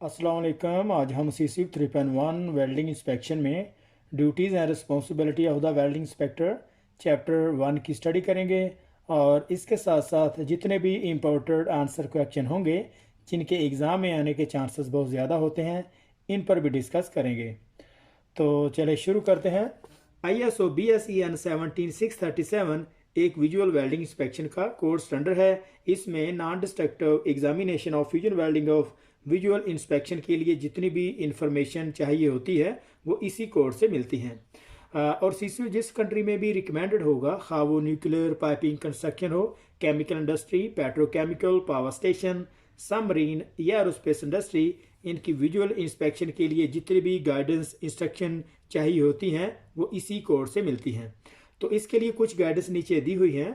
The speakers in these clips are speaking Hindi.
अस्सलाम वालेकुम। आज हम CC 3.1 वेल्डिंग इंस्पेक्शन में duties and responsibility of the welding inspector chapter 1 की स्टडी करेंगे और इसके साथ साथ जितने भी इम्पोर्टेड आंसर क्वेश्चन होंगे जिनके एग्ज़ाम में आने के चांसेस बहुत ज़्यादा होते हैं इन पर भी डिस्कस करेंगे। तो चले शुरू करते हैं। ISO BSEN 17637 एक विजुअल वेल्डिंग इंस्पेक्शन का कोड स्टैंडर्ड है। इसमें non destructive examination of fusion welding of visual inspection के लिए जितनी भी इंफॉर्मेशन चाहिए होती है वो इसी कोड से मिलती हैं। और CC जिस कंट्री में भी रिकमेंडेड होगा, खा वो न्यूक्लियर पाइपिंग कंस्ट्रक्शन हो, chemical industry, petrochemical, power station, submarine या एरोस्पेस इंडस्ट्री, इनकी विजुअल इंस्पेक्शन के लिए जितनी भी गाइडेंस इंस्ट्रक्शन चाहिए होती हैं वो इसी कोड से मिलती हैं। तो इसके लिए कुछ गाइडेंस नीचे दी हुई हैं,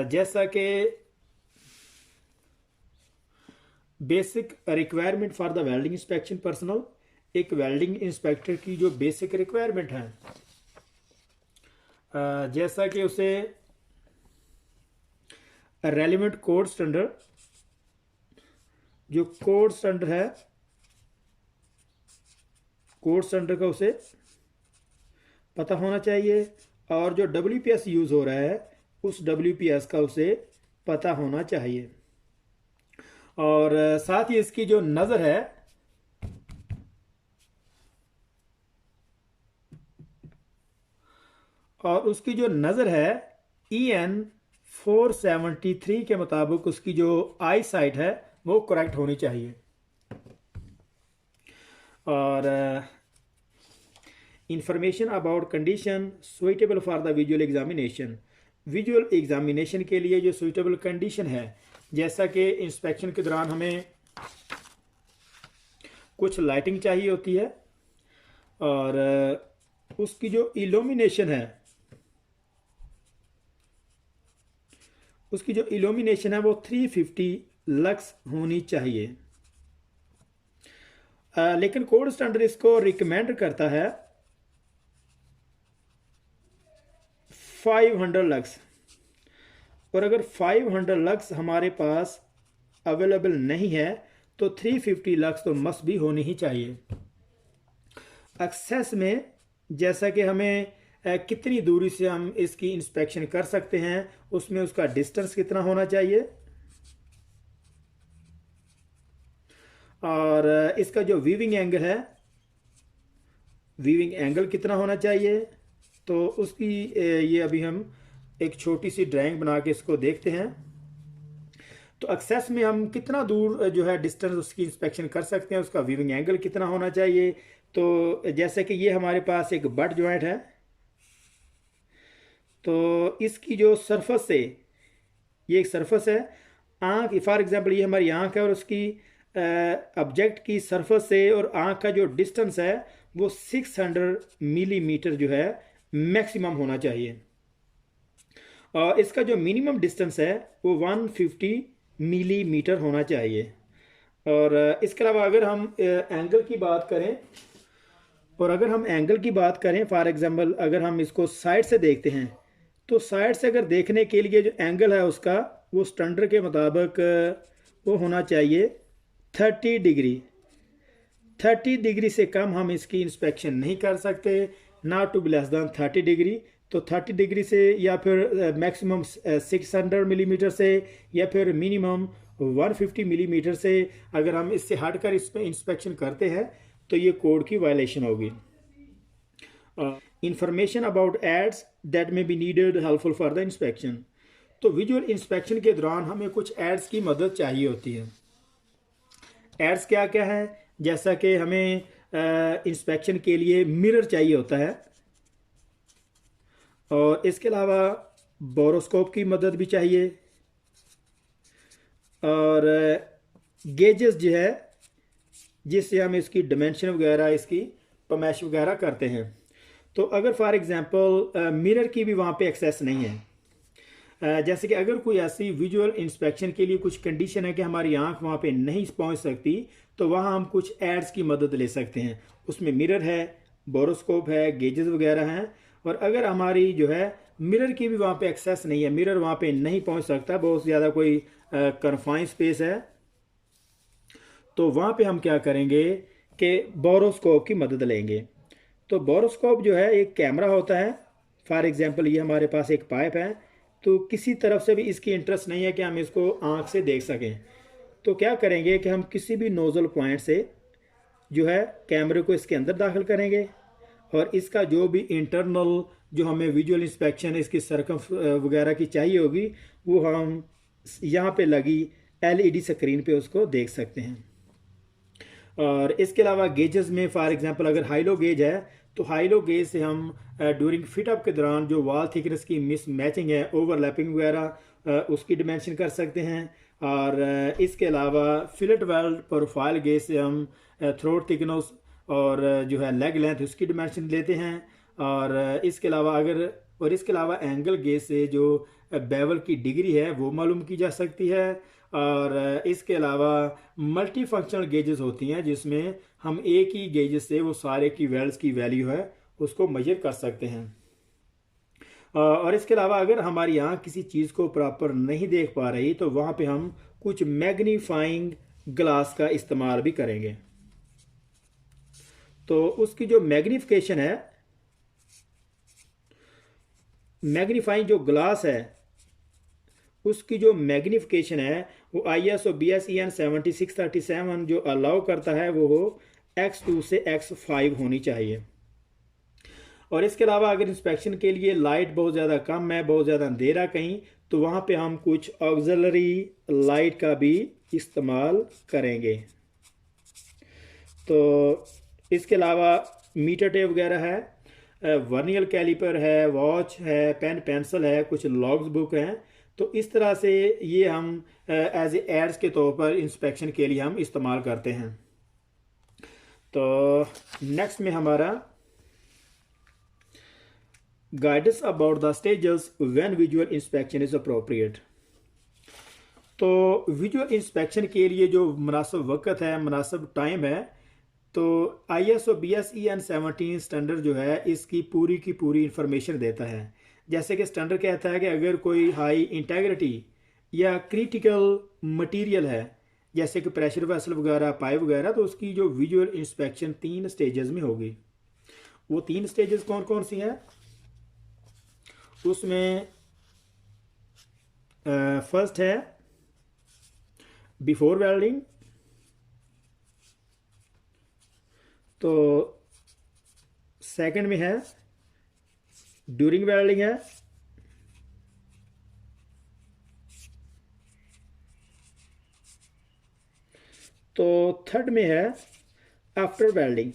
जैसा कि basic requirement for the welding inspection personal. एक वेल्डिंग इंस्पेक्टर की जो बेसिक रिक्वायरमेंट है, जैसा कि उसे रेलिवेंट कोड स्टैंडर्ड, जो कोड स्टैंडर्ड है, कोड स्टैंडर्ड का उसे पता होना चाहिए और जो WPS यूज़ हो रहा है उस WPS का उसे पता होना चाहिए। और साथ ही इसकी जो नज़र है, और उसकी जो नज़र है EN 473 के मुताबिक उसकी जो आई साइट है वो करेक्ट होनी चाहिए। और information about condition suitable for the visual examination. Visual examination के लिए जो सुइटेबल कंडीशन है, जैसा कि इंस्पेक्शन के दौरान हमें कुछ लाइटिंग चाहिए होती है और उसकी जो इल्यूमिनेशन है, उसकी जो इल्यूमिनेशन है वो 350 लक्स होनी चाहिए। लेकिन कोड स्टैंडर्ड इसको रिकमेंड करता है 500 लक्स। और अगर 500 लक्स हमारे पास अवेलेबल नहीं है तो 350 लक्स तो मस्ट भी होनी ही चाहिए। एक्सेस में जैसा कि हमें कितनी दूरी से हम इसकी इंस्पेक्शन कर सकते हैं, उसमें उसका डिस्टेंस कितना होना चाहिए और इसका जो वीविंग एंगल है, वीविंग एंगल कितना होना चाहिए, तो उसकी ये अभी हम एक छोटी सी ड्राइंग बना के इसको देखते हैं। तो एक्सेस में हम कितना दूर जो है डिस्टेंस उसकी इंस्पेक्शन कर सकते हैं, उसका वीविंग एंगल कितना होना चाहिए। तो जैसे कि ये हमारे पास एक बट जॉइंट है, तो इसकी जो सरफेस से, ये एक सरफेस है, आँख फॉर एग्जांपल ये हमारी आँख है और उसकी ऑब्जेक्ट की सरफेस से और आँख का जो डिस्टेंस है वो 600 मिलीमीटर जो है मैक्सिमम होना चाहिए। और इसका जो मिनिमम डिस्टेंस है वो 150 मिलीमीटर होना चाहिए। और इसके अलावा अगर हम एंगल की बात करें, और अगर हम एंगल की बात करें, फॉर एग्जांपल अगर हम इसको साइड से देखते हैं, तो साइड से अगर देखने के लिए जो एंगल है उसका वो स्टैंडर्ड के मुताबिक वो होना चाहिए 30 डिग्री। 30 डिग्री से कम हम इसकी इंस्पेक्शन नहीं कर सकते, not to be less than 30 degree. तो 30 डिग्री से या फिर मैक्सिमम 600 मिलीमीटर से या फिर मिनिमम 150 मिलीमीटर से अगर हम इससे हटकर इस पर इंस्पेक्शन करते हैं तो ये कोड की वायलेशन होगी। Information about aids that may be needed helpful for the inspection. तो विजुअल इंस्पेक्शन के दौरान हमें कुछ एड्स की मदद चाहिए होती है। एड्स क्या क्या है, जैसा कि हमें इंस्पेक्शन के लिए मिरर चाहिए होता है और इसके अलावा बोरोस्कोप की मदद भी चाहिए और गेजेस जो है जिससे हम इसकी डिमेंशन वगैरह, इसकी पमैश वगैरह करते हैं। तो अगर फॉर एग्जांपल मिरर की भी वहाँ पे एक्सेस नहीं है, जैसे कि अगर कोई ऐसी विजुअल इंस्पेक्शन के लिए कुछ कंडीशन है कि हमारी आंख वहाँ पे नहीं पहुँच सकती, तो वहाँ हम कुछ एड्स की मदद ले सकते हैं। उसमें मिरर है, बोरोस्कोप है, गेजेस वगैरह हैं। और अगर हमारी जो है मिरर की भी वहाँ पे एक्सेस नहीं है, मिरर वहाँ पे नहीं पहुँच सकता, बहुत ज़्यादा कोई कन्फाइन स्पेस है, तो वहाँ पे हम क्या करेंगे कि बोरोस्कोप की मदद लेंगे। तो बोरोस्कोप जो है एक कैमरा होता है। फॉर एग्जांपल ये हमारे पास एक पाइप है, तो किसी तरफ से भी इसकी इंटरेस्ट नहीं है कि हम इसको आँख से देख सकें। तो क्या करेंगे कि हम किसी भी नोज़ल पॉइंट से जो है कैमरे को इसके अंदर दाखिल करेंगे, और इसका जो भी इंटरनल जो हमें विजुअल इंस्पेक्शन इसकी सरकम वगैरह की चाहिए होगी, वो हम यहाँ पे लगी एलईडी स्क्रीन पे उसको देख सकते हैं। और इसके अलावा गेजेस में फॉर एग्जांपल अगर हाईलो गेज है, तो हाईलो गेज से हम ड्यूरिंग फिटअप के दौरान जो वॉल थिकनेस की मिस मैचिंग है, ओवरलैपिंग वगैरह उसकी डिमेंशन कर सकते हैं। और इसके अलावा फिलेट वेल्ड प्रोफाइल गेज से हम थ्रोट थिकनेस और जो है लेग लेंथ उसकी डिमेंशन लेते हैं। और इसके अलावा एंगल गेज से जो बेवल की डिग्री है वो मालूम की जा सकती है। और इसके अलावा मल्टी फंक्शनल गेजेस होती हैं जिसमें हम एक ही गेजेस से वो सारे की वेल्स की वैल्यू है उसको मेजर कर सकते हैं। और इसके अलावा अगर हमारी आँख किसी चीज़ को प्रॉपर नहीं देख पा रही, तो वहाँ पे हम कुछ मैग्नीफाइंग ग्लास का इस्तेमाल भी करेंगे। तो उसकी जो मैग्नीफाइंग जो ग्लास है उसकी जो मैग्नीफिकेशन है वो ISO BSEN 7637 जो अलाउ करता है वो हो X2 से X5 होनी चाहिए। और इसके अलावा अगर इंस्पेक्शन के लिए लाइट बहुत ज़्यादा कम है, बहुत ज़्यादा अंधेरा कहीं, तो वहाँ पे हम कुछ ऑक्सिलरी लाइट का भी इस्तेमाल करेंगे। तो इसके अलावा मीटर टेप वगैरह है, वर्नियर कैलिपर है, वॉच है, पेन पेंसिल है, कुछ लॉग्स बुक हैं। तो इस तरह से ये हम एज एड्स के तौर पर इंस्पेक्शन के लिए हम इस्तेमाल करते हैं। तो नेक्स्ट में हमारा guidance about the stages when visual inspection is appropriate. तो विजुअल इंस्पेक्शन के लिए जो मुनासिब वक्त है, मुनासिब टाइम है, तो ISO BSEN 17 स्टैंडर्ड जो है इसकी पूरी की पूरी इंफॉर्मेशन देता है। जैसे कि स्टैंडर्ड कहता है कि अगर कोई हाई इंटेग्रिटी या क्रिटिकल मटेरियल है, जैसे कि प्रेशर वेसल वगैरह, पाइप वगैरह, तो उसकी जो विजुअल इंस्पेक्शन 3 स्टेजेस में होगी। वो 3 स्टेजेस कौन कौन सी हैं? उसमें फर्स्ट है बिफोर वेल्डिंग, तो सेकंड में है ड्यूरिंग वेल्डिंग है, तो थर्ड में है आफ्टर वेल्डिंग।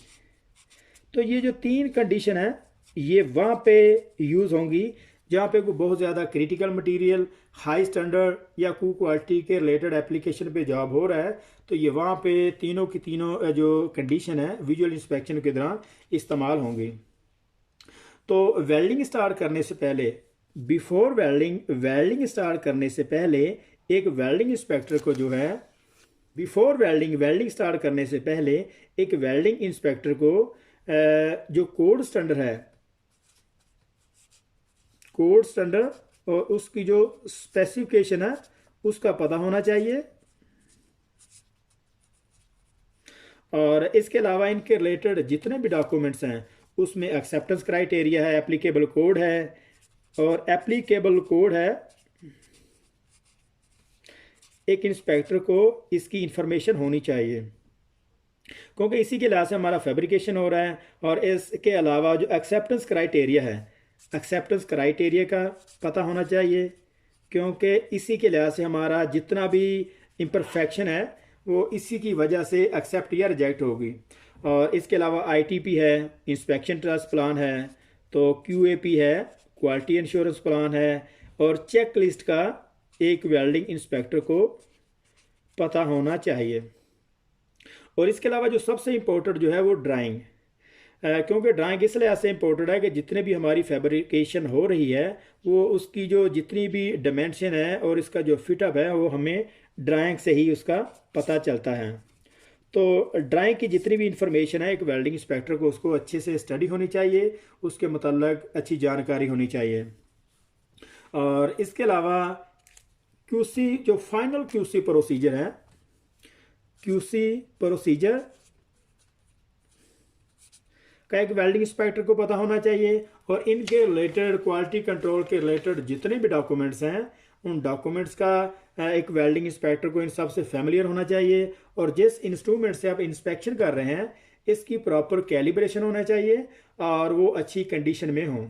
तो ये जो 3 कंडीशन है ये वहाँ पे यूज़ होंगी जहाँ पे कोई बहुत ज़्यादा क्रिटिकल मटेरियल, हाई स्टैंडर्ड या कू क्वालिटी के रिलेटेड एप्लीकेशन पे जॉब हो रहा है। तो ये वहाँ पे तीनों की तीनों जो कंडीशन है विजुअल इंस्पेक्शन के दौरान इस्तेमाल होंगी। तो वेल्डिंग स्टार्ट करने से पहले, बिफोर वेल्डिंग स्टार्ट करने से पहले एक वेल्डिंग इंस्पेक्टर को जो है वेल्डिंग स्टार्ट करने से पहले एक वेल्डिंग इंस्पेक्टर को जो कोड स्टैंडर्ड और उसकी जो स्पेसिफिकेशन है उसका पता होना चाहिए। और इसके अलावा इनके रिलेटेड जितने भी डॉक्यूमेंट्स हैं उसमें एक्सेप्टेंस क्राइटेरिया है, एप्लीकेबल कोड है, और एप्लीकेबल कोड है एक इंस्पेक्टर को इसकी इंफॉर्मेशन होनी चाहिए, क्योंकि इसी के लिहाज से हमारा फैब्रिकेशन हो रहा है। और इसके अलावा जो एक्सेप्टेंस क्राइटेरिया है, एक्सेप्टेंस क्राइटेरिया का पता होना चाहिए, क्योंकि इसी के लिहाज से हमारा जितना भी इम्परफेक्शन है वो इसी की वजह से एक्सेप्ट या रिजेक्ट होगी। और इसके अलावा ITP है, इंस्पेक्शन ट्रस्ट प्लान है, तो QAP है, क्वालिटी इंश्योरेंस प्लान है, और चेक लिस्ट का एक वेल्डिंग इंस्पेक्टर को पता होना चाहिए। और इसके अलावा जो सबसे इम्पोर्टेंट जो है वो ड्राइंग, क्योंकि ड्राइंग इसलिए ऐसे इम्पोर्टेंट है कि जितने भी हमारी फैब्रिकेशन हो रही है वो उसकी जो जितनी भी डायमेंशन है और इसका जो फिटअप है वो हमें ड्राइंग से ही उसका पता चलता है। तो ड्राइंग की जितनी भी इंफॉर्मेशन है एक वेल्डिंग इंस्पेक्टर को उसको अच्छे से स्टडी होनी चाहिए, उसके मतलब अच्छी जानकारी होनी चाहिए। और इसके अलावा QC जो फाइनल QC प्रोसीजर है, क्यूसी प्रोसीजर का एक वेल्डिंग इंस्पेक्टर को पता होना चाहिए, और इनके रिलेटेड क्वालिटी कंट्रोल के रिलेटेड जितने भी डॉक्यूमेंट्स हैं उन डॉक्यूमेंट्स का एक वेल्डिंग इंस्पेक्टर को इन सब से फेमिलियर होना चाहिए, और जिस इंस्ट्रूमेंट से आप इंस्पेक्शन कर रहे हैं इसकी प्रॉपर कैलिब्रेशन होना चाहिए और वो अच्छी कंडीशन में हो।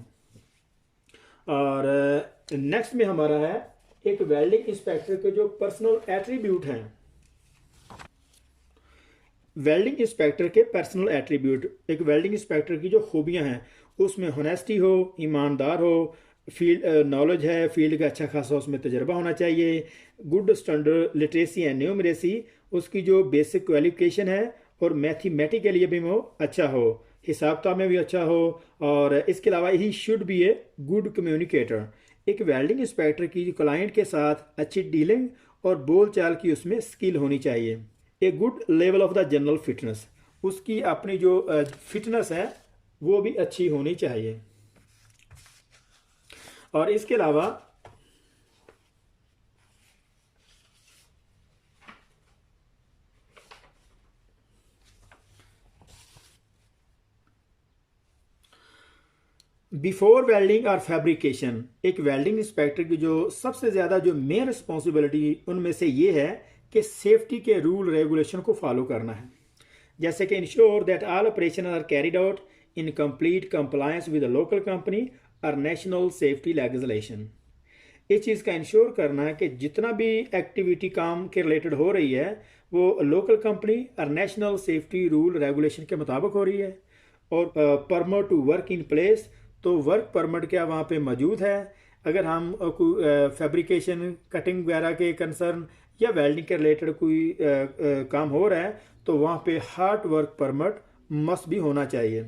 और नेक्स्ट में हमारा है एक वेल्डिंग इंस्पेक्टर के जो पर्सनल एट्रीब्यूट हैं। वेल्डिंग इंस्पेक्टर के पर्सनल एट्रीब्यूट, एक वेल्डिंग इंस्पेक्टर की जो खूबियां हैं उसमें होनेस्टी हो, ईमानदार हो, फील्ड नॉलेज है, फील्ड का अच्छा खासा उसमें तजर्बा होना चाहिए, good standard literacy and numeracy, उसकी जो बेसिक क्वालिफिकेशन है, और मैथमेटिकली भी वो अच्छा हो, हिसाब किताब में भी अच्छा हो, और इसके अलावा he should be a good communicator. एक वेल्डिंग इंस्पेक्टर की क्लाइंट के साथ अच्छी डीलिंग और बोलचाल की उसमें स्किल होनी चाहिए। A good level of the general fitness, उसकी अपनी जो फिटनेस है वो भी अच्छी होनी चाहिए। और इसके अलावा बिफोर वेल्डिंग और फैब्रिकेशन, एक वेल्डिंग इंस्पेक्टर की जो सबसे ज़्यादा जो मेन रिस्पॉन्सिबिलिटी उनमें से ये है कि सेफ्टी के रूल रेगुलेशन को फॉलो करना है, जैसे कि ensure that all operation are carried out in complete compliance with local company और नेशनल सेफ्टी लेजिस्लेशन। इस चीज़ का इंश्योर करना है कि जितना भी एक्टिविटी काम के रिलेटेड हो रही है वो लोकल कंपनी और नेशनल सेफ्टी रूल रेगुलेशन के मुताबिक हो रही है। और permit to work in place, तो वर्क परमिट क्या वहाँ पे मौजूद है। अगर हम फैब्रिकेशन कटिंग वगैरह के कंसर्न या वेल्डिंग के रिलेटेड कोई काम हो रहा है तो वहाँ पे हार्ड वर्क परमिट मस्ट भी होना चाहिए।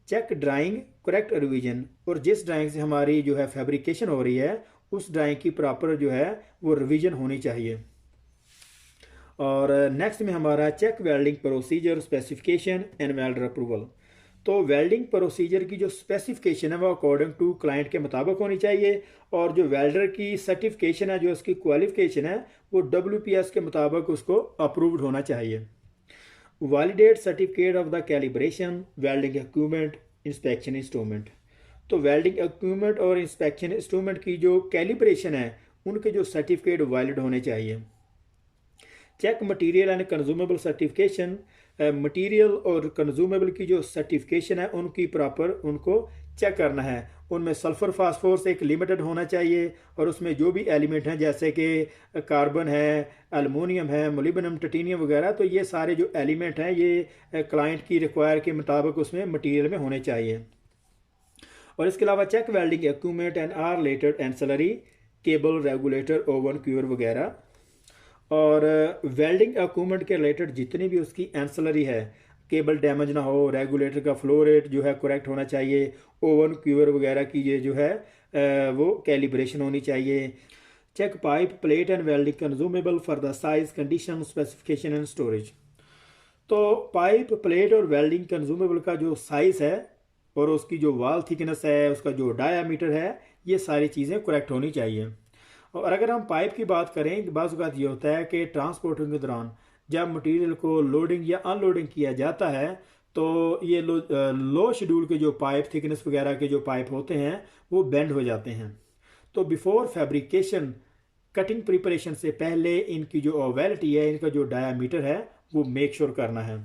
चेक ड्राइंग करेक्ट रिवीजन, और जिस ड्राइंग से हमारी जो है फैब्रिकेशन हो रही है उस ड्राइंग की प्रॉपर जो है वो रिवीजन होनी चाहिए। और नेक्स्ट में हमारा check welding procedure specification and welder approval. तो वेल्डिंग प्रोसीजर की जो स्पेसिफिकेशन है वो अकॉर्डिंग टू क्लाइंट के मुताबिक होनी चाहिए, और जो वेल्डर की सर्टिफिकेशन है, जो उसकी क्वालिफिकेशन है, वो WPS के मुताबिक उसको अप्रूव्ड होना चाहिए। Validate certificate of the calibration welding equipment inspection instrument, तो वेल्डिंग इक्विपमेंट और इंस्पेक्शन इंस्ट्रूमेंट की जो कैलिब्रेशन है उनके जो सर्टिफिकेट वैलिड होने चाहिए। Check material and consumable certification, material और कंज्यूमेबल की जो सर्टिफिकेशन है उनकी प्रॉपर उनको चेक करना है। उनमें सल्फर फास्फोरस एक लिमिटेड होना चाहिए, और उसमें जो भी एलिमेंट हैं जैसे कि कार्बन है, एल्युमिनियम है, मोलिब्डेनम, टाइटेनियम वगैरह, तो ये सारे जो एलिमेंट हैं ये क्लाइंट की रिक्वायर के मुताबिक उसमें मटेरियल में होने चाहिए। और इसके अलावा check welding equipment and are related ancillary cable, regulator, oven, cure वगैरह। और वेल्डिंग इक्विपमेंट के रिलेटेड जितनी भी उसकी एंसिलरी है, केबल डैमेज ना हो, रेगुलेटर का फ्लो रेट जो है करेक्ट होना चाहिए, ओवन, क्यूअर वगैरह की ये जो है वो कैलिब्रेशन होनी चाहिए। Check pipe, plate and welding consumable for the size, condition, specification and storage. तो पाइप, प्लेट और वेल्डिंग कंज्यूमेबल का जो साइज़ है और उसकी जो वाल थिकनेस है, उसका जो डायामीटर है, ये सारी चीज़ें करेक्ट होनी चाहिए। और अगर हम पाइप की बात करें, बाज़ औक़ात ये होता है कि ट्रांसपोर्टिंग के दौरान जब मटेरियल को लोडिंग या अनलोडिंग किया जाता है तो ये लो शेड्यूल के जो पाइप, थिकनेस वगैरह के जो पाइप होते हैं वो बेंड हो जाते हैं। तो बिफोर फैब्रिकेशन, कटिंग प्रिपरेशन से पहले इनकी जो ओवेलिटी है, इनका जो डायामीटर है वो मेक श्योर करना है।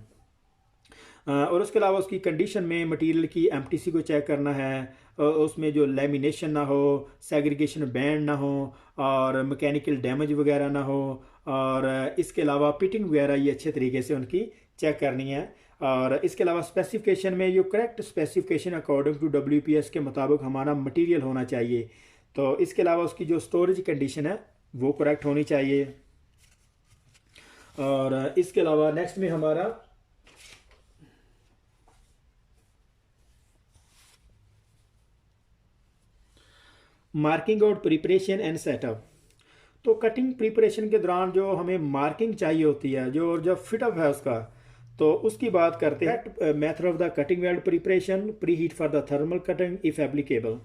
और उसके अलावा उसकी कंडीशन में मटेरियल की एमटीसी को चेक करना है, उसमें जो लेमिनेशन ना हो, सेग्रीगेशन बैंड ना हो, और मैकेनिकल डैमेज वगैरह ना हो, और इसके अलावा पिटिंग वगैरह ये अच्छे तरीके से उनकी चेक करनी है। और इसके अलावा स्पेसिफिकेशन में जो correct specification according to WPS के मुताबिक हमारा मटेरियल होना चाहिए। तो इसके अलावा उसकी जो स्टोरेज कंडीशन है वो करेक्ट होनी चाहिए। और इसके अलावा नेक्स्ट में हमारा marking out preparation and setup. तो कटिंग प्रिपरेशन के दौरान जो हमें मार्किंग चाहिए होती है, जो फिटअप है उसका, तो उसकी बात करते हैं। Method of the cutting weld preparation, pre heat for the thermal cutting if applicable.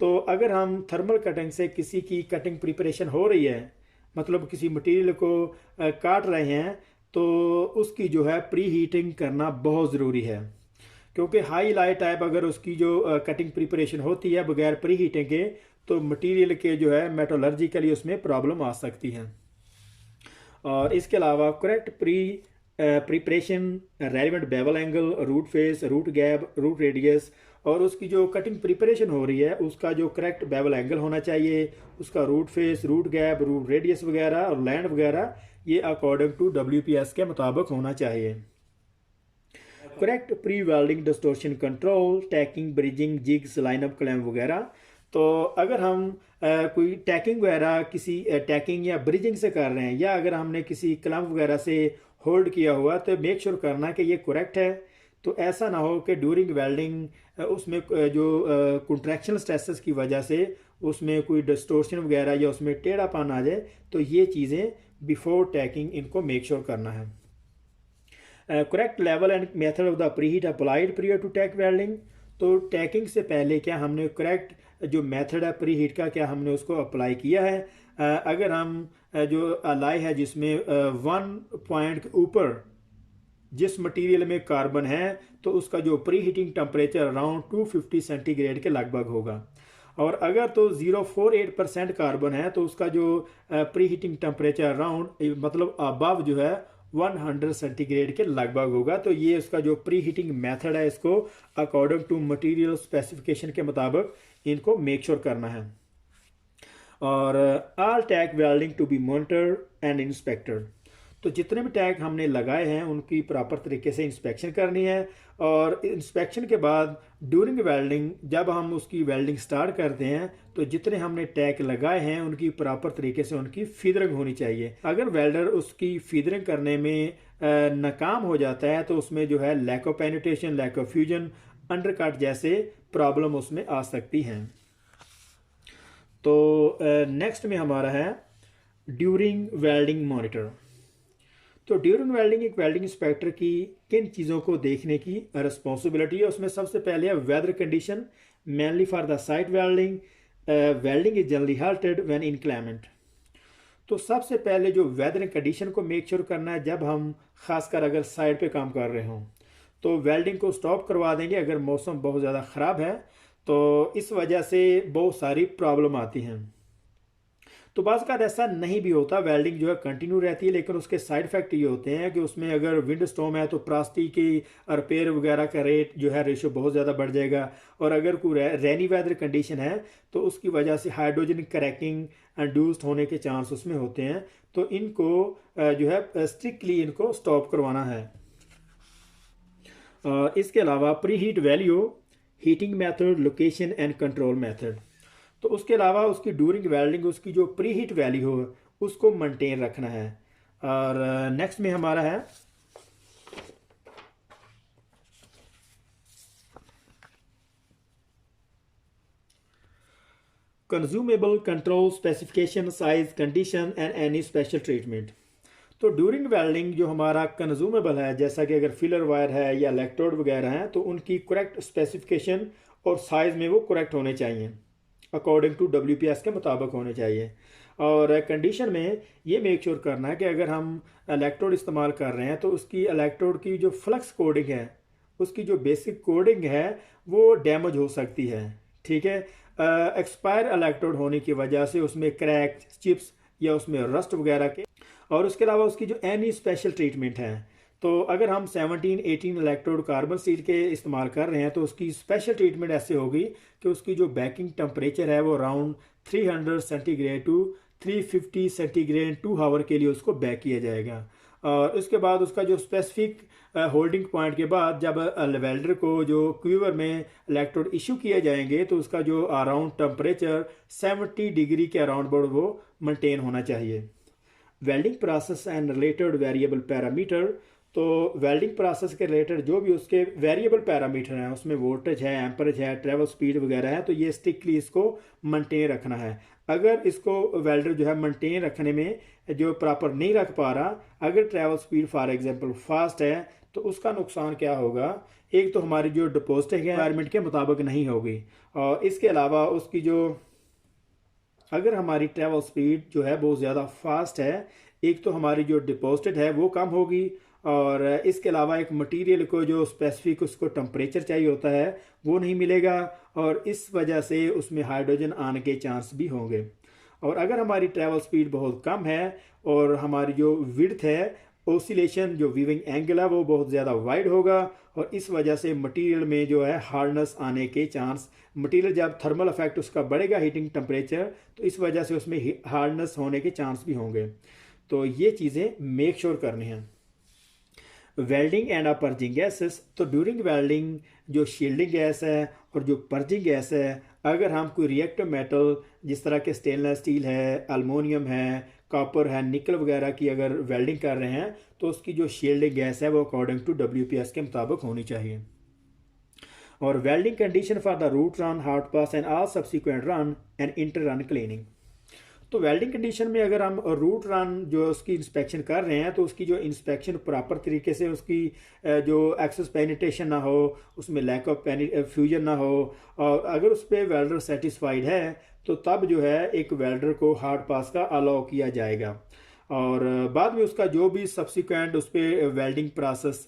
तो अगर हम थर्मल कटिंग से किसी की कटिंग प्रिपरेशन हो रही है, मतलब किसी मटेरियल को काट रहे हैं, तो उसकी जो है प्री हीटिंग करना बहुत ज़रूरी है, क्योंकि हाई लाइट टाइप अगर उसकी जो कटिंग प्रिपरेशन होती है बगैर प्री हीटिंग के, तो मटेरियल के जो है मेटोलॉजिकली उसमें प्रॉब्लम आ सकती है। और इसके अलावा correct preparation, relevant bevel angle, root face, root gap, root radius, और उसकी जो कटिंग प्रिपरेशन हो रही है उसका जो करेक्ट बेवल एंगल होना चाहिए, उसका root face, root gap, root radius वगैरह और लैंड वगैरह, ये अकॉर्डिंग टू WPS के मुताबिक होना चाहिए। Correct pre welding distortion control, tacking, bridging, jigs, lineup, clamp वगैरह। तो अगर हम कोई टैकिंग वगैरह किसी टैकिंग या ब्रिजिंग से कर रहे हैं, या अगर हमने किसी क्लैम्प वगैरह से होल्ड किया हुआ, तो मेक श्योर करना कि ये करेक्ट है। तो ऐसा ना हो कि ड्यूरिंग वेल्डिंग उसमें जो कंट्रैक्शनल स्ट्रेसेस की वजह से उसमें कोई डिस्टोर्शन वगैरह या उसमें टेढ़ापन आ जाए। तो ये चीज़ें बिफोर टैकिंग इनको मेक श्योर करना है। Correct level and method of the pre heat applied prior to tack welding. तो टैकिंग से पहले क्या हमने करेक्ट जो मेथड है प्री हीट का, क्या हमने उसको अप्लाई किया है। अगर हम जो अलाई है जिसमें 1 पॉइंट के ऊपर जिस मटेरियल में कार्बन है, तो उसका जो pre heating temperature around 250 centigrade के लगभग होगा। और अगर तो 048% कार्बन है, तो उसका जो प्री हीटिंग टेम्परेचर अराउंड मतलब अबव जो है 100 सेंटीग्रेड के लगभग होगा। तो ये उसका जो प्री हीटिंग मेथड है, इसको अकॉर्डिंग टू मटेरियल स्पेसिफिकेशन के मुताबिक इनको मेक श्योर करना है। और all tag welding to be monitored and inspected. तो जितने भी टैग हमने लगाए हैं उनकी प्रॉपर तरीके से इंस्पेक्शन करनी है। और इंस्पेक्शन के बाद ड्यूरिंग वेल्डिंग जब हम उसकी वेल्डिंग स्टार्ट करते हैं, तो जितने हमने टैग लगाए हैं उनकी प्रॉपर तरीके से उनकी फीदरिंग होनी चाहिए। अगर वेल्डर उसकी फीदरिंग करने में नाकाम हो जाता है, तो उसमें जो है lack of penetration, lack of fusion, undercut जैसे प्रॉब्लम उसमें आ सकती हैं। तो नेक्स्ट में हमारा है ड्यूरिंग वेल्डिंग मॉनिटर। तो ड्यूरिंग वेल्डिंग एक वेल्डिंग इंस्पेक्टर की किन चीज़ों को देखने की रिस्पॉन्सिबिलिटी है, उसमें सबसे पहले है weather condition, mainly for the site welding. Welding is generally halted when inclement. तो सबसे पहले जो वेदर कंडीशन को मेक श्योर करना है, जब हम खासकर अगर साइड पे काम कर रहे हों तो वेल्डिंग को स्टॉप करवा देंगे अगर मौसम बहुत ज़्यादा ख़राब है। तो इस वजह से बहुत सारी प्रॉब्लम आती हैं। तो बाज़ का ऐसा नहीं भी होता, वेल्डिंग जो है कंटिन्यू रहती है, लेकिन उसके साइड इफेक्ट ये होते हैं कि उसमें अगर विंड स्टॉर्म है तो प्लास्टिक की रिपेयर वगैरह का रेट जो है रेशो बहुत ज़्यादा बढ़ जाएगा। और अगर कोई रेनी वेदर कंडीशन है तो उसकी वजह से हाइड्रोजन क्रैकिंग इंड्यूस्ड होने के चांस उसमें होते हैं। तो इनको जो है स्ट्रिक्टली इनको स्टॉप करवाना है। इसके अलावा pre heat value, heating method, location and control method. तो उसके अलावा उसकी ड्यूरिंग वेल्डिंग उसकी जो प्री हीट वैल्यू हो उसको मेंटेन रखना है। और नेक्स्ट में हमारा है consumable control, specification, size, condition and any special treatment. तो ड्यूरिंग वेल्डिंग जो हमारा कंज्यूमेबल है, जैसा कि अगर फिलर वायर है या इलेक्ट्रोड वगैरह हैं, तो उनकी करेक्ट स्पेसिफिकेशन और साइज में वो करेक्ट होने चाहिए, अकॉर्डिंग टू WPS के मुताबिक होने चाहिए। और कंडीशन में ये मेक श्योर करना है कि अगर हम इलेक्ट्रोड इस्तेमाल कर रहे हैं तो उसकी इलेक्ट्रोड की जो फ्लक्स कोडिंग है, उसकी जो बेसिक कोडिंग है वो डैमेज हो सकती है। ठीक है, एक्सपायर इलेक्ट्रोड होने की वजह से उसमें क्रैक, चिप्स या उसमें रस्ट वगैरह के। और उसके अलावा उसकी जो एनी स्पेशल ट्रीटमेंट है, तो अगर हम 17-18 इलेक्ट्रोड कार्बन स्टील के इस्तेमाल कर रहे हैं तो उसकी स्पेशल ट्रीटमेंट ऐसे होगी कि उसकी जो बेकिंग टेम्परेचर है वो around 300 centigrade to 350 centigrade 2 hour के लिए उसको बेक किया जाएगा। और उसके बाद उसका जो स्पेसिफिक होल्डिंग पॉइंट के बाद जब वेल्डर को जो क्यूवर में इलेक्ट्रोड इशू किए जाएंगे, तो उसका जो अराउंड टेम्परेचर 70 डिग्री के अराउंड बोर्ड वो मेंटेन होना चाहिए। Welding process and related variable parameter. तो वेल्डिंग प्रोसेस के रिलेटेड जो भी उसके वेरिएबल पैरामीटर हैं, उसमें वोल्टेज है, एम्परेज है, ट्रैवल स्पीड वगैरह है, तो ये स्ट्रिक्टली इसको मेंटेन रखना है। अगर इसको वेल्डर जो है मेंटेन रखने में जो प्रॉपर नहीं रख पा रहा, अगर travel speed for example fast है, तो उसका नुकसान क्या होगा, एक तो हमारी जो डिपॉजिट है रिक्वायरमेंट के मुताबिक नहीं होगी। और इसके अलावा उसकी जो अगर हमारी ट्रैवल स्पीड जो है बहुत ज़्यादा फास्ट है, एक तो हमारी जो डिपॉजिट है वो कम होगी, और इसके अलावा एक मटेरियल को जो स्पेसिफिक उसको टेम्परेचर चाहिए होता है वो नहीं मिलेगा, और इस वजह से उसमें हाइड्रोजन आने के चांस भी होंगे। और अगर हमारी ट्रैवल स्पीड बहुत कम है और हमारी जो विड्थ है, ओसिलेशन जो वीविंग एंगल है वो बहुत ज़्यादा वाइड होगा, और इस वजह से मटेरियल में जो है हार्डनेस आने के चांस, मटेरियल जब थर्मल इफेक्ट उसका बढ़ेगा हीटिंग टेम्परेचर, तो इस वजह से उसमें हार्डनेस होने के चांस भी होंगे। तो ये चीज़ें मेक श्योर करनी हैं। वेल्डिंग एंड पर्जिंग गैसेस, तो ड्यूरिंग वेल्डिंग जो शील्डिंग गैस है और जो पर्जिंग गैस है, अगर हम कोई रिएक्टिव मेटल जिस तरह के स्टेनलेस स्टील है, अल्मोनियम है, कॉपर है, निकल वगैरह की अगर वेल्डिंग कर रहे हैं तो उसकी जो शील्डिंग गैस है वो अकॉर्डिंग टू WPS के मुताबिक होनी चाहिए। और welding condition for the root run, hard pass and all subsequent run and inter run cleaning. तो वेल्डिंग कंडीशन में अगर हम रूट रन जो उसकी इंस्पेक्शन कर रहे हैं तो उसकी जो इंस्पेक्शन प्रॉपर तरीके से, उसकी जो एक्सेस पेनिट्रेशन ना हो, उसमें लैक ऑफ फ्यूजन ना हो, और अगर उस पर वेल्डर सेटिस्फाइड है तो तब जो है एक वेल्डर को हार्ड पास का अलाउ किया जाएगा। और बाद में उसका जो भी सब्सिक्वेंट उस पर वेल्डिंग प्रोसेस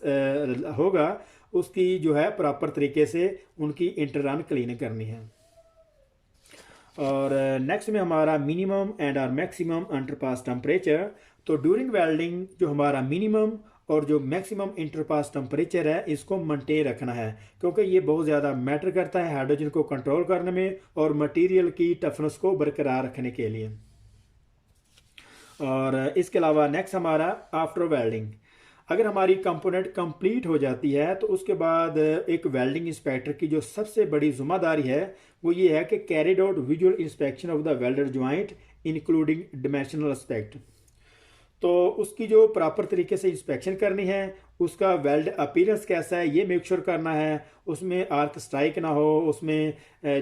होगा उसकी जो है प्रॉपर तरीके से उनकी इंटर रन क्लीन करनी है। और नेक्स्ट में हमारा मिनिमम एंड और मैक्सिमम अंडरपास टेम्परेचर। तो ड्यूरिंग वेल्डिंग जो हमारा मिनिमम और जो मैक्सिमम इंटरपास टेम्परेचर है इसको मेंटेन रखना है, क्योंकि ये बहुत ज़्यादा मैटर करता है हाइड्रोजन को कंट्रोल करने में और मटेरियल की टफनेस को बरकरार रखने के लिए। और इसके अलावा नेक्स्ट हमारा आफ्टर वेल्डिंग, अगर हमारी कंपोनेंट कंप्लीट हो जाती है तो उसके बाद एक वेल्डिंग इंस्पेक्टर की जो सबसे बड़ी जिम्मेदारी है वो ये है कि carried out visual inspection of the welder joint including dimensional aspect. तो उसकी जो प्रॉपर तरीके से इंस्पेक्शन करनी है, उसका वेल्ड अपीयरेंस कैसा है ये मेक श्योर करना है, उसमें आर्क स्ट्राइक ना हो, उसमें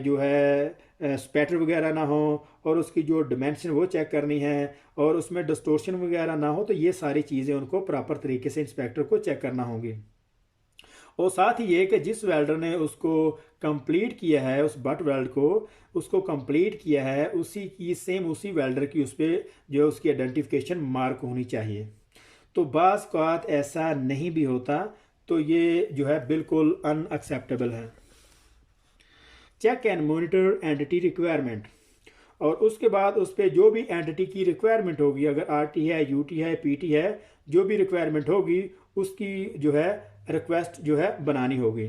जो है स्पैटर वगैरह ना हो, और उसकी जो डिमेंशन वो चेक करनी है, और उसमें डिस्टोर्शन वगैरह ना हो। तो ये सारी चीज़ें उनको प्रॉपर तरीके से इंस्पेक्टर को चेक करना होंगी। और साथ ही ये कि जिस वेल्डर ने उसको कंप्लीट किया है, उस बट वेल्ड को उसको कंप्लीट किया है, उसी की सेम उसी वेल्डर की उस पर जो उसकी आइडेंटिफिकेशन मार्क होनी चाहिए। तो बाज़ औक़ात ऐसा नहीं भी होता, तो ये जो है बिल्कुल अनएक्सेप्टेबल है। Check and monitor entity requirement, और उसके बाद उस पर जो भी एंटिटी की रिक्वायरमेंट होगी, अगर RT है, UT है, PT है, जो भी रिक्वायरमेंट होगी उसकी जो है रिक्वेस्ट जो है बनानी होगी।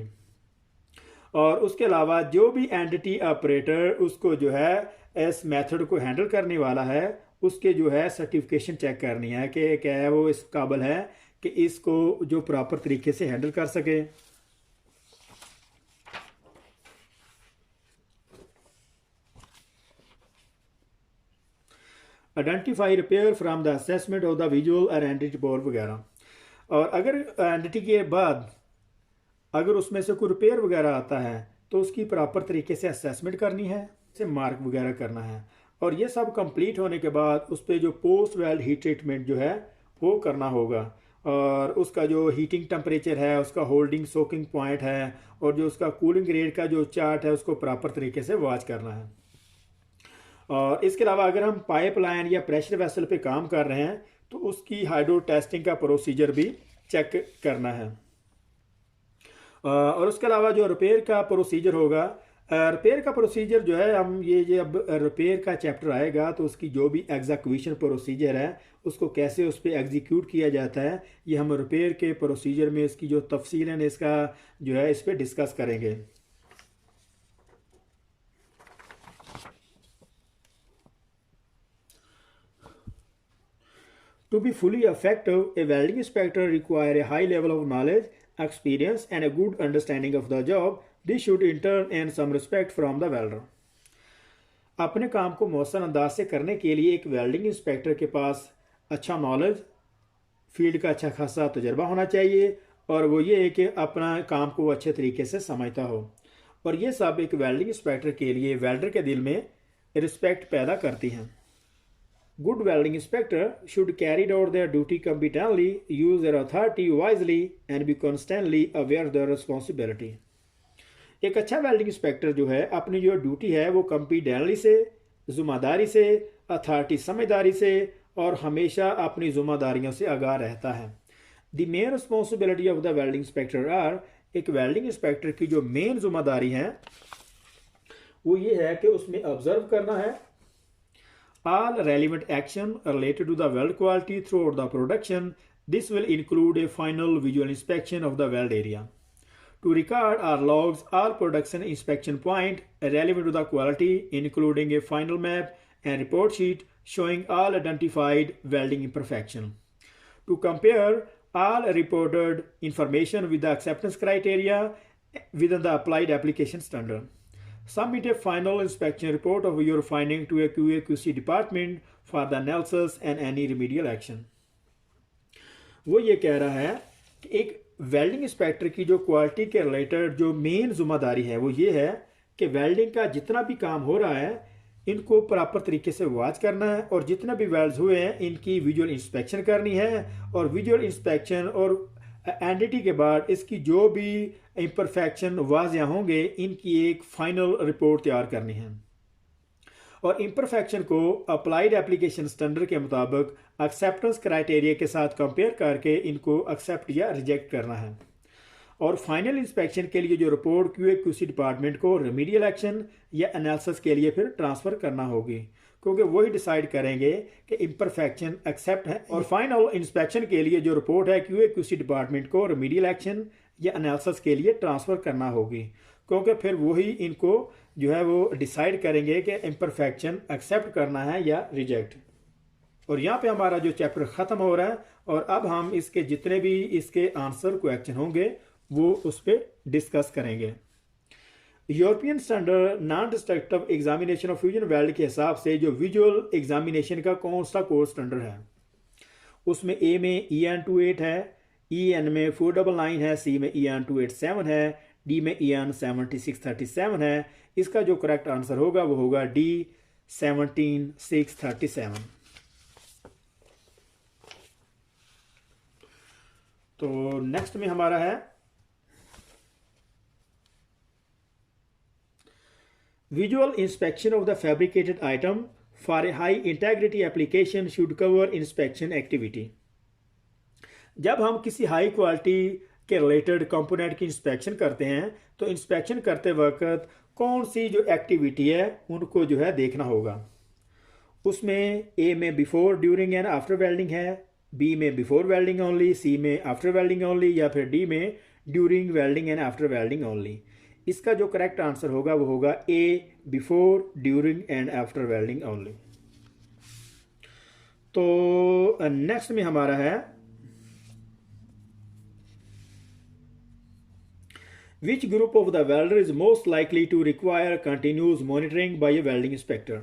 और उसके अलावा जो भी एंटिटी ऑपरेटर उसको जो है इस मेथड को हैंडल करने वाला है उसके जो है सर्टिफिकेशन चेक करनी है कि क्या है वो इस काबिल है कि इसको जो प्रॉपर तरीके से हैंडल कर सके। Identify repair from the assessment of the visual और एंटिटी बोर्ड वगैरह। और अगर एंटिटी के बाद अगर उसमें से कोई रिपेयर वगैरह आता है तो उसकी प्रॉपर तरीके से असेसमेंट करनी है, से मार्क वगैरह करना है, और ये सब कंप्लीट होने के बाद उस पर जो पोस्ट वेल्ड हीट ट्रीटमेंट जो है वो करना होगा, और उसका जो हीटिंग टेम्परेचर है, उसका होल्डिंग सोकिंग पॉइंट है, और जो उसका कूलिंग रेट का जो चार्ट है उसको प्रॉपर तरीके से वॉच करना है। और इसके अलावा अगर हम पाइपलाइन या प्रेशर वेसल पे काम कर रहे हैं तो उसकी हाइड्रो टेस्टिंग का प्रोसीजर भी चेक करना है। और उसके अलावा जो रिपेयर का प्रोसीजर होगा, रिपेयर का प्रोसीजर जो है हम ये जब रिपेयर का चैप्टर आएगा तो उसकी जो भी एग्जीक्यूशन प्रोसीजर है उसको कैसे उस पर एग्जीक्यूट किया जाता है ये हम रिपेयर के प्रोसीजर में इसकी जो तफसील है इसका जो है इस पर डिस्कस करेंगे। To be fully effective, a welding inspector requires a high level of knowledge, experience, and a good understanding of the job. This should in turn earn some respect from the welder. अपने काम को मौसर अंदाज से करने के लिए एक वेल्डिंग इंस्पेक्टर के पास अच्छा नॉलेज, फील्ड का अच्छा खासा तजर्बा होना चाहिए, और वो ये है कि अपना काम को वो अच्छे तरीके से समझता हो। और ये सब एक वेल्डिंग इंस्पेक्टर के लिए वेल्डर के दिल में रिस्पेक्ट पैदा करती हैं। Good welding inspector should carry out their duty competently, use their authority wisely, and be constantly aware of their responsibility. एक अच्छा वेल्डिंग इंस्पेक्टर जो है अपनी जो ड्यूटी है वो कॉम्पिटेंटली से, जिम्मेदारी से, अथॉरिटी समझदारी से और हमेशा अपनी जिम्मेदारियों से आगाह रहता है। The main responsibility of the welding inspector are, एक वेल्डिंग इंस्पेक्टर की जो मेन जिम्मेदारी है वो ये है कि उसमें ऑब्जर्व करना है all relevant action related to the weld quality throughout the production. This will include a final visual inspection of the weld area. To record or logs all production inspection point relevant to the quality, including a final map and report sheet showing all identified welding imperfection. To compare all reported information with the acceptance criteria within the applied application standard. Submit a final inspection report of your finding to a QA/QC department for the analysis and any remedial action. वो ये कह रहा है कि एक वेल्डिंग इंस्पेक्टर की जो क्वालिटी के रिलेटेड जो मेन जिम्मेदारी है वो ये है कि वेल्डिंग का जितना भी काम हो रहा है इनको प्रॉपर तरीके से वॉच करना है और जितने भी वेल्ड्स हुए हैं इनकी विजुअल इंस्पेक्शन करनी है और विजुअल इंस्पेक्शन और एंटिटी के बाद इसकी जो भी इम्परफेक्शन वाजिया होंगे इनकी एक फाइनल रिपोर्ट तैयार करनी है और इम्परफेक्शन को अप्लाइड एप्लीकेशन स्टैंडर्ड के मुताबिक एक्सेप्टेंस क्राइटेरिया के साथ कंपेयर करके इनको एक्सेप्ट या रिजेक्ट करना है और फाइनल इंस्पेक्शन के लिए जो रिपोर्ट QA/QC डिपार्टमेंट को रेमेडियल एक्शन या एनालिसिस के लिए फिर ट्रांसफ़र करना होगी क्योंकि वही डिसाइड करेंगे कि इम्परफेक्शन एक्सेप्ट है और फाइनल इंस्पेक्शन के लिए जो रिपोर्ट है QA/QC डिपार्टमेंट को रेमेडियल एक्शन या एनालिसिस के लिए ट्रांसफ़र करना होगी क्योंकि फिर वही इनको जो है वो डिसाइड करेंगे कि इम्परफेक्शन एक्सेप्ट करना है या रिजेक्ट। और यहाँ पे हमारा जो चैप्टर ख़त्म हो रहा है और अब हम इसके जितने भी इसके आंसर क्वेश्चन होंगे वो उस पर डिस्कस करेंगे। European standard non destructive examination of fusion weld के हिसाब से जो विजुअल एग्जामिनेशन का कौन सा कोर्स स्टैंडर्ड है उसमें ए में EN 28 है, EN में 499 है, C में EN 287 है, D में EN 7637 है। इसका जो करेक्ट आंसर होगा वो होगा D 17637। तो नेक्स्ट में हमारा है Visual inspection of the fabricated item for a high integrity application should cover inspection activity. जब हम किसी हाई क्वालिटी के रिलेटेड कंपोनेंट की इंस्पेक्शन करते हैं तो इंस्पेक्शन करते वक्त कौन सी जो एक्टिविटी है उनको जो है देखना होगा। उसमें A में before during and after welding है, B में बिफोर वेल्डिंग ओनली, C में आफ्टर वेल्डिंग ओनली या फिर D में during welding and after welding only. इसका जो करेक्ट आंसर होगा वो होगा A before during and after welding only. तो नेक्स्ट में हमारा है Which group of the welder is most likely to require continuous monitoring by a welding inspector?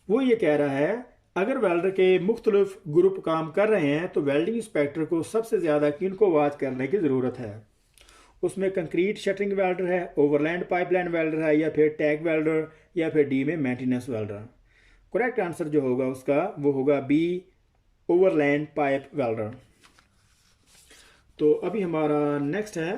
वो ये कह रहा है अगर वेल्डर के मुख्तलिफ ग्रुप काम कर रहे हैं तो वेल्डिंग इंस्पेक्टर को सबसे ज़्यादा किनको वॉच करने की ज़रूरत है। उसमें कंक्रीट शटरिंग वेल्डर है, ओवरलैंड पाइपलाइन वेल्डर है या फिर टैग वेल्डर या फिर D में मेंटेनेंस वेल्डर। करेक्ट आंसर जो होगा उसका वो होगा B ओवरलैंड पाइप वेल्डर। तो अभी हमारा नेक्स्ट है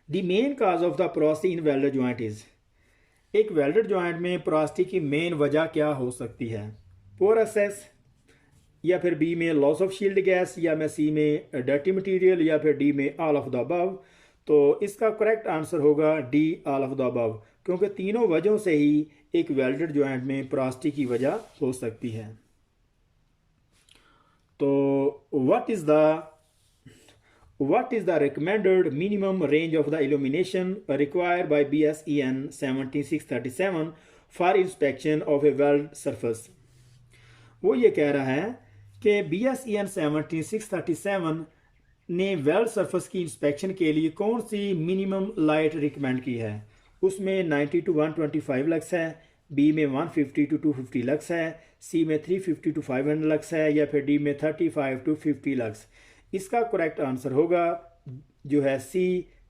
the main cause of the porosity in welder joint is. एक वेल्डर जॉइंट में पोरोसिटी की मेन वजह क्या हो सकती है? पोरसेस या फिर B में लॉस ऑफ शील्ड गैस या में C में डर्टी मटेरियल या फिर D में ऑल ऑफ द अबव। तो इसका करेक्ट आंसर होगा D all of the above क्योंकि तीनों वजहों से ही एक वेल्डेड जॉइंट में पोरोसिटी की वजह हो सकती है। तो what is the recommended minimum range of the illumination required by BS-EN 17637 for inspection of a weld surface? वो ये कह रहा है कि BS-EN 17637 ने वेल्ड सरफेस की इंस्पेक्शन के लिए कौन सी मिनिमम लाइट रिकमेंड की है। उसमें 90 to 125 लक्स है, B में 150 to 250 लक्स है, C में 350 to 500 लक्स है या फिर D में 35 to 50 लक्स। इसका करेक्ट आंसर होगा जो है C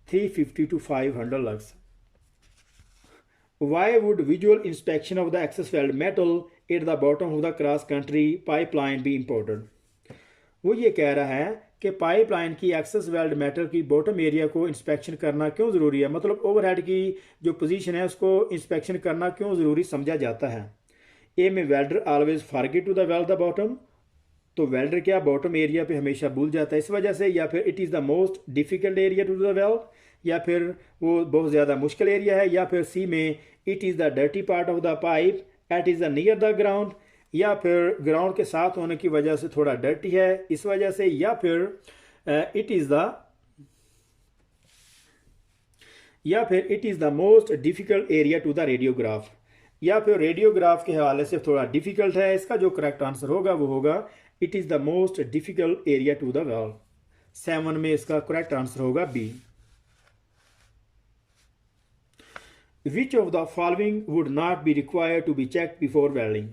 350 to 500 lux. Why would visual inspection of the excess weld metal at the bottom of the cross country pipeline be important? वो ये कह रहा है कि पाइपलाइन की एक्सेस वेल्ड मैटर की बॉटम एरिया को इंस्पेक्शन करना क्यों ज़रूरी है, मतलब ओवरहेड की जो पोजीशन है उसको इंस्पेक्शन करना क्यों ज़रूरी समझा जाता है। ए में welder always forget to the weld the bottom, तो वेल्डर क्या बॉटम एरिया पे हमेशा भूल जाता है इस वजह से, या फिर it is the most difficult area to the weld, या फिर वो बहुत ज़्यादा मुश्किल एरिया है, या फिर सी में it is the dirty part of the pipe at is the near the ground, या फिर ग्राउंड के साथ होने की वजह से थोड़ा डर्टी है इस वजह से, या फिर it is the most difficult area to the radiograph, या फिर रेडियोग्राफ के हवाले से थोड़ा डिफ़िकल्ट है। इसका जो करेक्ट आंसर होगा वो होगा it is the most difficult area to the weld. 7 में इसका करेक्ट आंसर होगा B. Which of the following would not be required to be check before welding,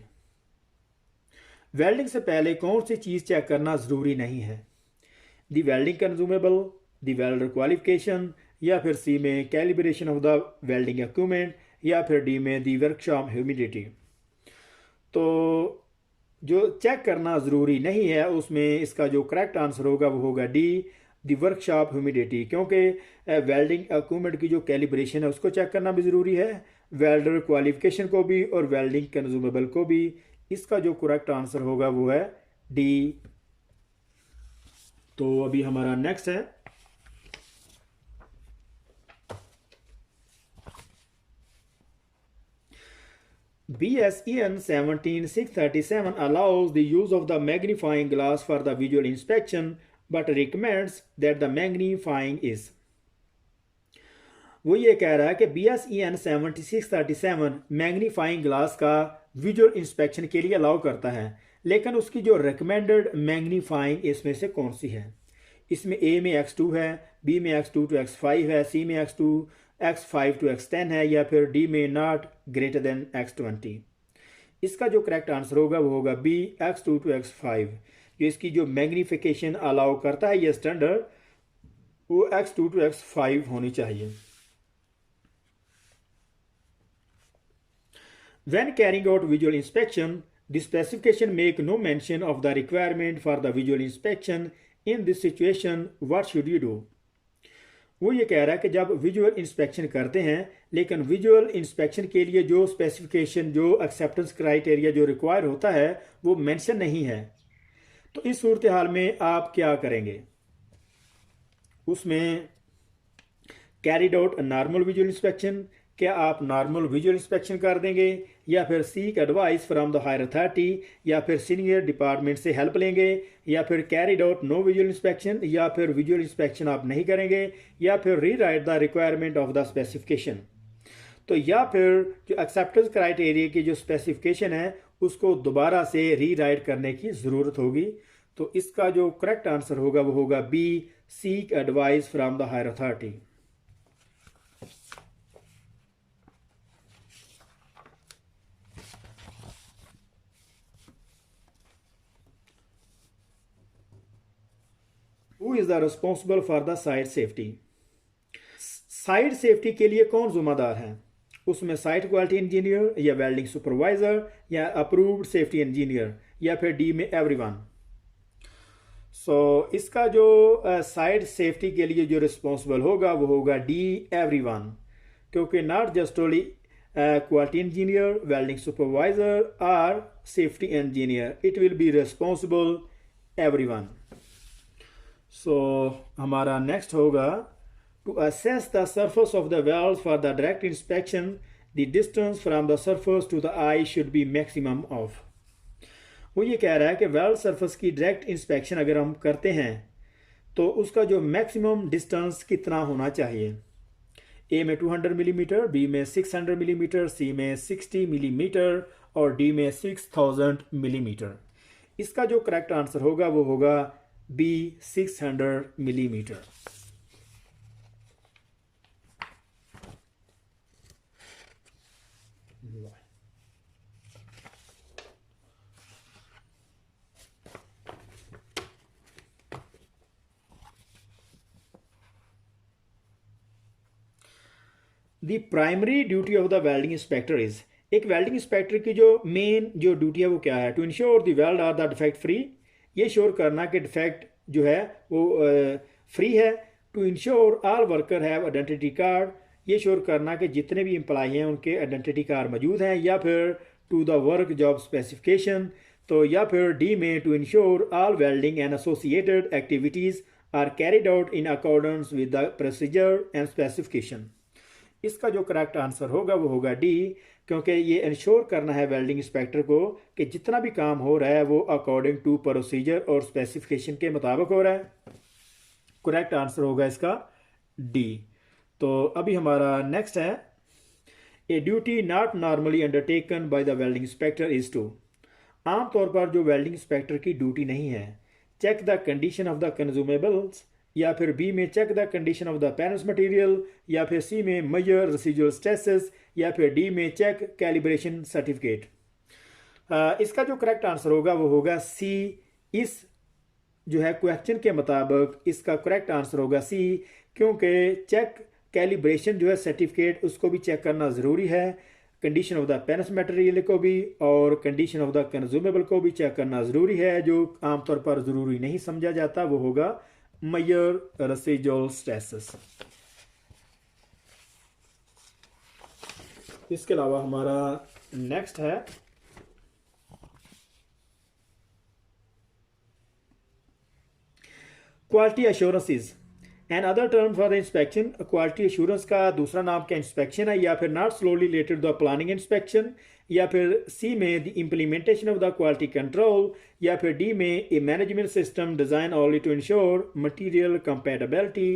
welding से पहले कौन सी चीज़ चेक करना ज़रूरी नहीं है। दी वेल्डिंग कंज्यूमेबल, दी वेल्डर क्वालिफिकेशन, या फिर सी में calibration of the welding equipment, या फिर डी में दी वर्कशॉप ह्यूमिडिटी। तो जो चेक करना ज़रूरी नहीं है उसमें इसका जो करेक्ट आंसर होगा वो होगा डी, दी वर्कशॉप ह्यूमिडिटी, क्योंकि वेल्डिंग इक्विपमेंट की जो कैलिब्रेशन है उसको चेक करना भी ज़रूरी है, वेल्डर क्वालिफिकेशन को भी और वेल्डिंग कंज्यूमेबल को भी। इसका जो करेक्ट आंसर होगा वो है डी। तो अभी हमारा नेक्स्ट है BSEN 17637 allows the use of the magnifying glass for the visual inspection but recommends that the magnifying is, वो ये कह रहा है कि BSEN 7637 मैग्नीफाइंग ग्लास का विजुअल इंस्पेक्शन के लिए अलाउ करता है, लेकिन उसकी जो रिकमेंडेड मैग्नीफाइंग इसमें से कौन सी है। इसमें ए में x2 है, बी में x2 to x5 है, सी में x5 to x10 है, या फिर डी में नॉट ग्रेटर देन x20। इसका जो करेक्ट आंसर होगा वो होगा बी, x2 to x5। जो इसकी जो मैग्नीफिकेशन अलाउ करता है ये स्टैंडर्ड, वो x2 to x5 होनी चाहिए। When carrying out visual inspection, the specification make no mention of the requirement for the visual inspection. In this situation, what should you do? वो ये कह रहा है कि जब विजुअल इंस्पेक्शन करते हैं लेकिन विजुअल इंस्पेक्शन के लिए जो स्पेसिफिकेशन, जो एक्सेप्टेंस क्राइटेरिया जो रिक्वायर होता है वो मेंशन नहीं है, तो इस सूरत हाल में आप क्या करेंगे। उसमें carried out normal visual inspection, क्या आप नॉर्मल विजुअल इंस्पेक्शन कर देंगे, या फिर seek advice from the higher authority, या फिर सीनियर डिपार्टमेंट से हेल्प लेंगे, या फिर carried out no visual inspection, या फिर विजुअल इंस्पेक्शन आप नहीं करेंगे, या फिर री right the requirement of the specification. तो या फिर जो एक्सेप्टेंस क्राइटेरिया की जो स्पेसिफिकेशन है उसको दोबारा से री राइट करने की ज़रूरत होगी। तो इसका जो करेक्ट आंसर होगा वो होगा B, seek advice from the higher authority. Who is the responsible for the site safety? Site safety के लिए कौन जिम्मेदार है। उसमें साइट क्वालिटी इंजीनियर, या वेल्डिंग सुपरवाइजर, या अप्रूव्ड सेफ्टी इंजीनियर, या फिर डी में एवरीवन। सो इसका जो साइट सेफ्टी के लिए जो रिस्पॉन्सिबल होगा वो होगा डी, एवरीवन, क्योंकि not just only quality engineer, welding supervisor और safety engineer, it will be responsible everyone. So हमारा नेक्स्ट होगा to assess the surface of the weld for the direct inspection, the distance from the surface to the eye should be maximum of. वो ये कह रहा है कि वेल्ड सरफेस की डायरेक्ट इंस्पेक्शन अगर हम करते हैं तो उसका जो मैक्सिमम डिस्टेंस कितना होना चाहिए। ए में 200 मिलीमीटर, बी में 600 मिलीमीटर, सी में 60 मिलीमीटर और डी में 6000 मिलीमीटर। इसका जो करेक्ट आंसर होगा वो होगा B, 600 millimetre. The primary duty of the welding inspector is, एक वेल्डिंग इंस्पेक्टर की जो मेन जो ड्यूटी है वो क्या है। To ensure the weld are the defect free, ये श्योर करना कि डिफेक्ट जो है वो फ्री है। To ensure all worker have identity card, ये श्योर करना कि जितने भी एम्प्लॉय हैं उनके आइडेंटिटी कार्ड मौजूद हैं। या फिर to the work job specification, तो या फिर डी में to ensure all welding and associated activities are carried out in accordance with the procedure and specification. इसका जो करेक्ट आंसर होगा वो होगा डी, क्योंकि ये इंश्योर करना है वेल्डिंग इंस्पेक्टर को कि जितना भी काम हो रहा है वो अकॉर्डिंग टू प्रोसीजर और स्पेसिफिकेशन के मुताबिक हो रहा है। करेक्ट आंसर होगा इसका डी। तो अभी हमारा नेक्स्ट है, A duty not normally undertaken by the welding inspector is to. आमतौर पर जो वेल्डिंग इंस्पेक्टर की ड्यूटी नहीं है, check the condition of the consumables, या फिर बी में check the condition of the parents material, या फिर सी में मेजर रेसिडुअल स्ट्रेसेस, या फिर डी में चेक कैलिब्रेशन सर्टिफिकेट। इसका जो करेक्ट आंसर होगा वो होगा सी। इस जो है क्वेश्चन के मुताबिक इसका करेक्ट आंसर होगा सी, क्योंकि चेक कैलिब्रेशन जो है सर्टिफिकेट उसको भी चेक करना ज़रूरी है, condition of the parents material को भी और कंडीशन ऑफ द कंज्यूमेबल को भी चेक करना ज़रूरी है। जो आमतौर पर ज़रूरी नहीं समझा जाता वो होगा मेजर रेसिडुअल स्ट्रेसेस। इसके अलावा हमारा नेक्स्ट है, quality assurances another term for the inspection. Quality assurance का दूसरा नाम क्या इंस्पेक्शन है, या फिर not slowly related the planning inspection, या फिर सी में the implementation of the quality control, या फिर डी में a management system design only to ensure material compatibility.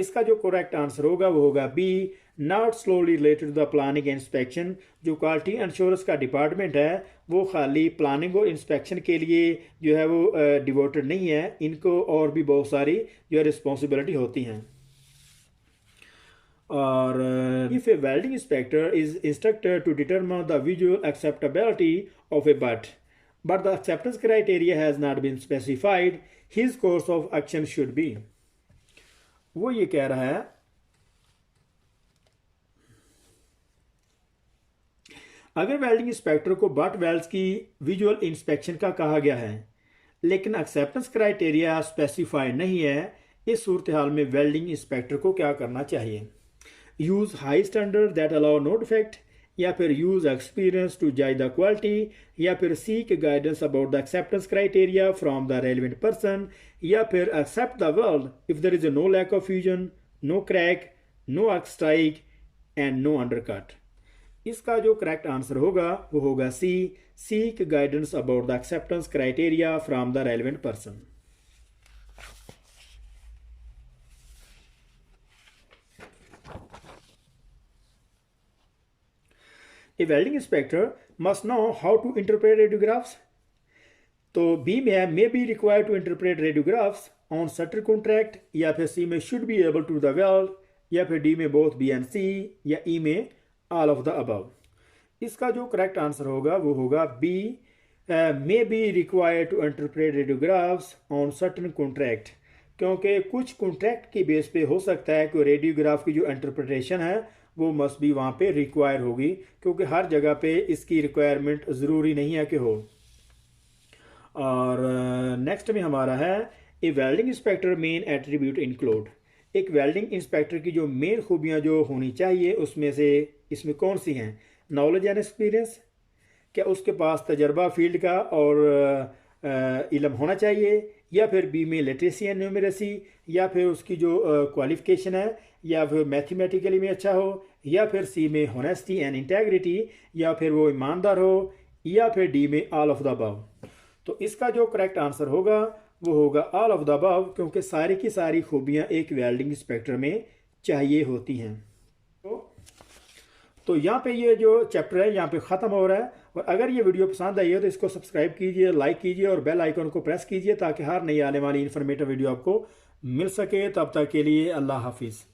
इसका जो करेक्ट आंसर होगा वो होगा B, not slowly related the planning inspection. जो क्वालिटी इंश्योरेंस का डिपार्टमेंट है वो खाली प्लानिंग और इंस्पेक्शन के लिए जो है वो डिवोटेड नहीं है, इनको और भी बहुत सारी जो है रिस्पॉन्सिबिलिटी होती हैं। और if a welding inspector is instructed to determine the visual acceptability of a butt the acceptance criteria has not been specified, his course of action should be. वो ये कह रहा है अगर वेल्डिंग इंस्पेक्टर को बट वेल्ड्स की विजुअल इंस्पेक्शन का कहा गया है लेकिन एक्सेप्टेंस क्राइटेरिया स्पेसिफाइड नहीं है, इस सूरत हाल में वेल्डिंग इंस्पेक्टर को क्या करना चाहिए? Use high standard that allow no defect, या फिर यूज एक्सपीरियंस टू जज द क्वालिटी, या फिर seek guidance about the acceptance criteria from the relevant person, या फिर accept the world if there is no lack of fusion, no crack, no arc strike and no undercut. इसका जो करेक्ट आंसर होगा वो होगा C, seek guidance about the acceptance criteria from the relevant person. A welding inspector must know how to interpret radiographs. तो बी में है may be required to interpret radiographs on certain contract, या फिर सी में should be able to the weld, या फिर डी में both बी एंड सी, या ई में all of the above। इसका जो करेक्ट आंसर होगा वो होगा B, may be required to interpret radiographs on certain contract, क्योंकि कुछ कॉन्ट्रैक्ट की बेस पे हो सकता है कि रेडियोग्राफ की जो इंटरप्रिटेशन है वो मस्ट भी वहाँ पे रिक्वायर होगी, क्योंकि हर जगह पे इसकी रिक्वायरमेंट ज़रूरी नहीं है कि हो। और नेक्स्ट में हमारा है a welding inspector main attribute include. एक वेल्डिंग इंस्पेक्टर की जो मेन खूबियाँ जो होनी चाहिए उसमें से इसमें कौन सी हैं? नॉलेज एंड एक्सपीरियंस, क्या उसके पास तजर्बा फील्ड का और इल्म होना चाहिए, या फिर बी में लिटरेसी एंड न्यूमरेसी, या फिर उसकी जो क्वालिफिकेशन है या फिर मैथमेटिकली में अच्छा हो, या फिर सी में होनेस्टी एंड इंटेग्रिटी, या फिर वो ईमानदार हो, या फिर डी में ऑल ऑफ द अबव। तो इसका जो करेक्ट आंसर होगा वो होगा ऑल ऑफ द अबव, क्योंकि सारी की सारी खूबियाँ एक वेल्डिंग इंस्पेक्टर में चाहिए होती हैं। तो यहाँ पे ये जो चैप्टर है यहाँ पे ख़त्म हो रहा है। और अगर ये वीडियो पसंद आई है तो इसको सब्सक्राइब कीजिए, लाइक कीजिए और बेल आइकन को प्रेस कीजिए ताकि हर नई आने वाली इन्फॉर्मेटिव वीडियो आपको मिल सके। तब तक के लिए अल्लाह हाफिज़।